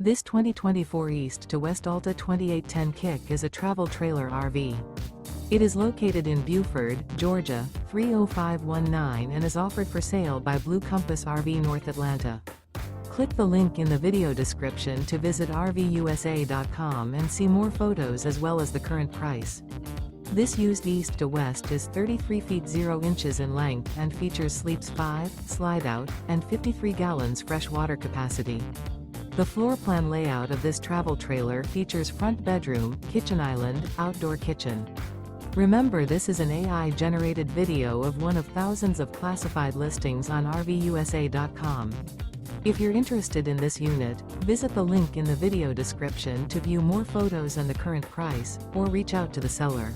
This 2024 East to West Alta 2810 Kick is a travel trailer RV. It is located in Buford, Georgia, 30519 and is offered for sale by Blue Compass RV North Atlanta. Click the link in the video description to visit RVUSA.com and see more photos as well as the current price. This used east to west is 33 feet 0 inches in length and features sleeps 5, slide-out, and 53 gallons fresh water capacity. The floor plan layout of this travel trailer features front bedroom, kitchen island, outdoor kitchen. Remember, this is an AI-generated video of one of thousands of classified listings on RVUSA.com. If you're interested in this unit, visit the link in the video description to view more photos and the current price, or reach out to the seller.